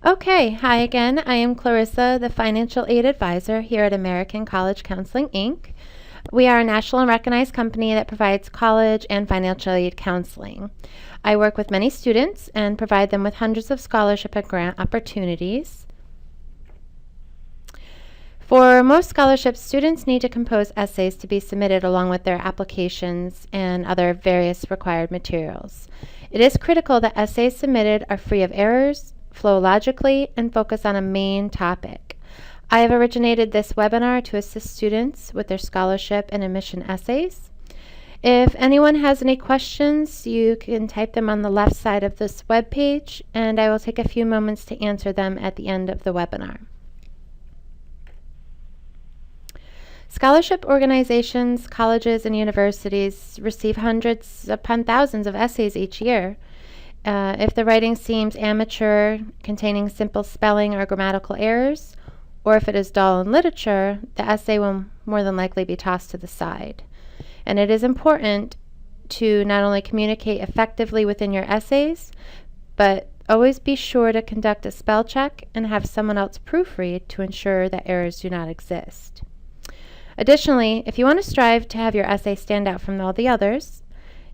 Okay, hi again. I am Clarissa, the Financial Aid Advisor here at American College Counseling, Inc. We are a national and recognized company that provides college and financial aid counseling. I work with many students and provide them with hundreds of scholarship and grant opportunities. For most scholarships, students need to compose essays to be submitted along with their applications and other various required materials. It is critical that essays submitted are free of errors, flow logically, and focus on a main topic. I have originated this webinar to assist students with their scholarship and admission essays. If anyone has any questions, you can type them on the left side of this web page, and I will take a few moments to answer them at the end of the webinar. Scholarship organizations, colleges, and universities receive hundreds upon thousands of essays each year. If the writing seems amateur, containing simple spelling or grammatical errors, or if it is dull in literature, the essay will more than likely be tossed to the side. And it is important to not only communicate effectively within your essays, but always be sure to conduct a spell check and have someone else proofread to ensure that errors do not exist. Additionally, if you want to strive to have your essay stand out from all the others,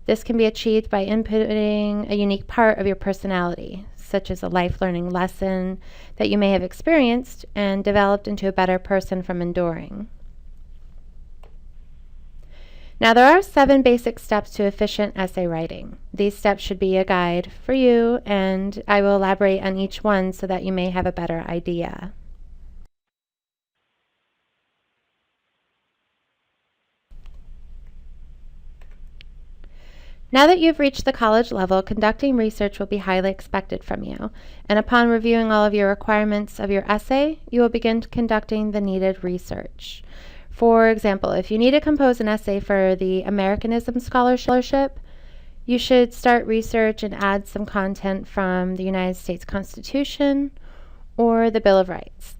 this can be achieved by inputting a unique part of your personality, such as a life learning lesson that you may have experienced and developed into a better person from enduring. Now, there are 7 basic steps to efficient essay writing. These steps should be a guide for you, and I will elaborate on each one so that you may have a better idea. Now that you've reached the college level, conducting research will be highly expected from you, and upon reviewing all of your requirements of your essay, you will begin conducting the needed research. For example, if you need to compose an essay for the Americanism Scholarship, you should start research and add some content from the United States Constitution or the Bill of Rights.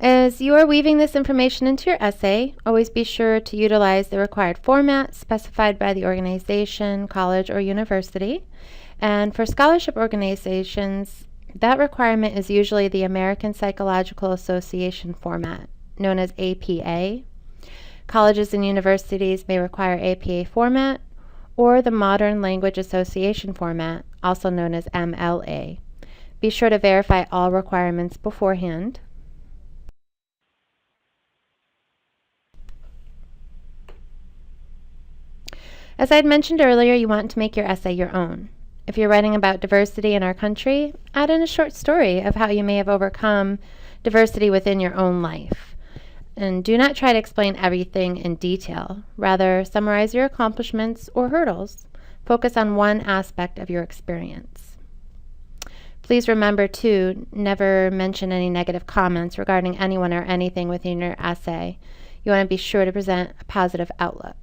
As you are weaving this information into your essay, always be sure to utilize the required format specified by the organization, college, or university. And for scholarship organizations, that requirement is usually the American Psychological Association format, known as APA. Colleges and universities may require APA format or the Modern Language Association format, also known as MLA. Be sure to verify all requirements beforehand. As I had mentioned earlier, you want to make your essay your own. If you're writing about diversity in our country, add in a short story of how you may have overcome diversity within your own life. And do not try to explain everything in detail. Rather, summarize your accomplishments or hurdles. Focus on one aspect of your experience. Please remember to never mention any negative comments regarding anyone or anything within your essay. You want to be sure to present a positive outlook.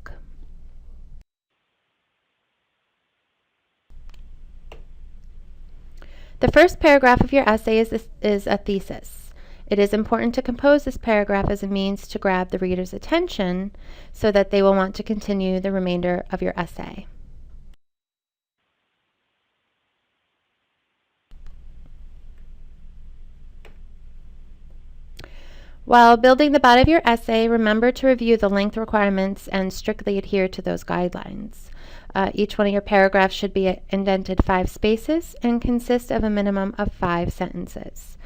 The first paragraph of your essay is a thesis. It is important to compose this paragraph as a means to grab the reader's attention so that they will want to continue the remainder of your essay. While building the body of your essay, remember to review the length requirements and strictly adhere to those guidelines. Each one of your paragraphs should be indented 5 spaces and consist of a minimum of 5 sentences.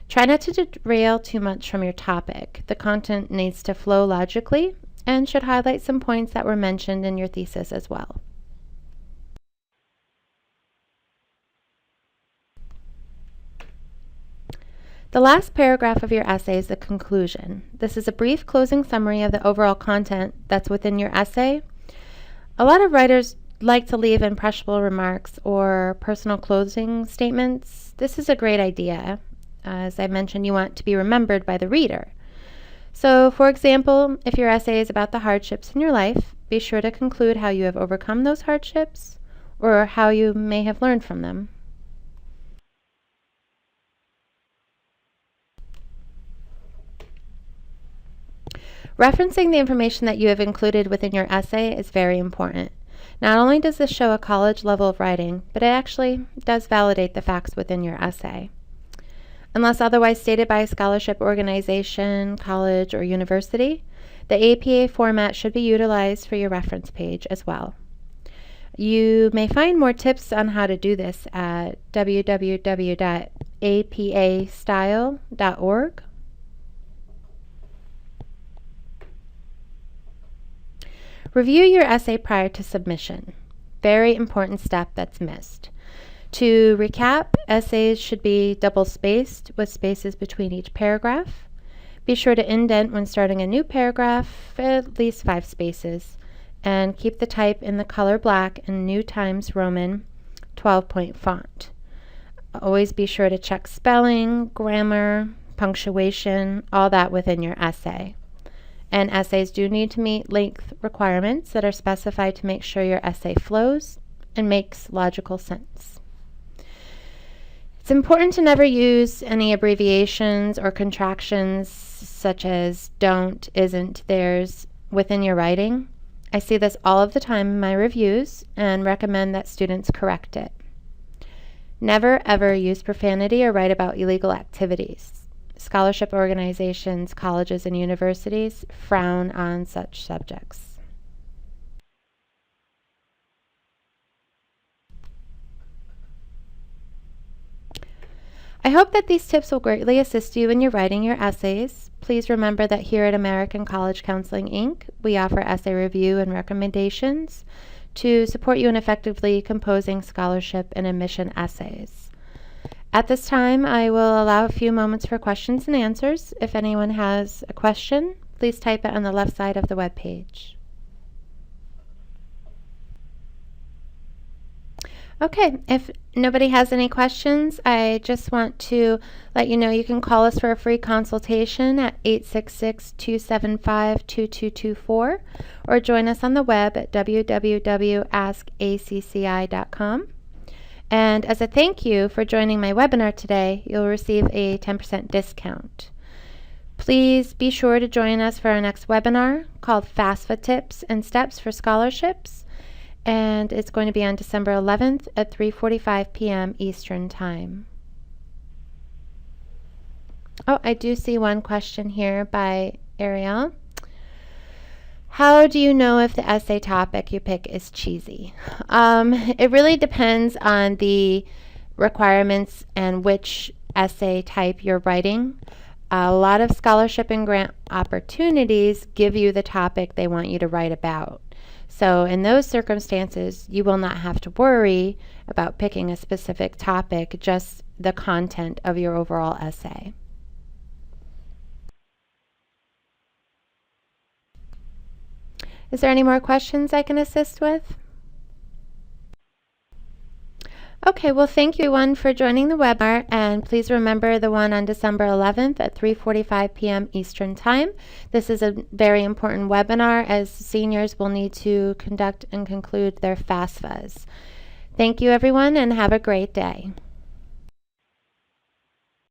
Try not to derail too much from your topic. The content needs to flow logically and should highlight some points that were mentioned in your thesis as well. The last paragraph of your essay is the conclusion. This is a brief closing summary of the overall content that's within your essay. A lot of writers like to leave impressionable remarks or personal closing statements. This is a great idea. As I mentioned, you want to be remembered by the reader. So, for example, if your essay is about the hardships in your life, be sure to conclude how you have overcome those hardships or how you may have learned from them. Referencing the information that you have included within your essay is very important. Not only does this show a college level of writing, but it actually does validate the facts within your essay. Unless otherwise stated by a scholarship organization, college, or university, the APA format should be utilized for your reference page as well. You may find more tips on how to do this at www.apastyle.org. Review your essay prior to submission. Very important step that's missed. To recap, essays should be double-spaced with spaces between each paragraph. Be sure to indent when starting a new paragraph, at least 5 spaces, and keep the type in the color black and New Times Roman 12-point font. Always be sure to check spelling, grammar, punctuation, all that within your essay. And essays do need to meet length requirements that are specified to make sure your essay flows and makes logical sense. It's important to never use any abbreviations or contractions such as don't, isn't, there's within your writing. I see this all of the time in my reviews and recommend that students correct it. Never ever use profanity or write about illegal activities. Scholarship organizations, colleges, and universities frown on such subjects. I hope that these tips will greatly assist you in your writing your essays. Please remember that here at American College Counseling, Inc., we offer essay review and recommendations to support you in effectively composing scholarship and admission essays. At this time, I will allow a few moments for questions and answers. If anyone has a question, please type it on the left side of the web page. Okay, if nobody has any questions, I just want to let you know you can call us for a free consultation at 866-275-2224 or join us on the web at www.askacci.com. And as a thank you for joining my webinar today, you'll receive a 10% discount. Please be sure to join us for our next webinar called FAFSA Tips and Steps for Scholarships. And it's going to be on December 11th at 3:45 p.m. Eastern Time. Oh, I do see one question here by Ariel. How do you know if the essay topic you pick is cheesy? It really depends on the requirements and which essay type you're writing. A lot of scholarship and grant opportunities give you the topic they want you to write about. So in those circumstances, you will not have to worry about picking a specific topic, just the content of your overall essay. Is there any more questions I can assist with? Okay, well, thank you everyone for joining the webinar, and please remember the one on December 11th at 3:45 p.m. Eastern Time. This is a very important webinar as seniors will need to conduct and conclude their FAFSAs. Thank you, everyone, and have a great day.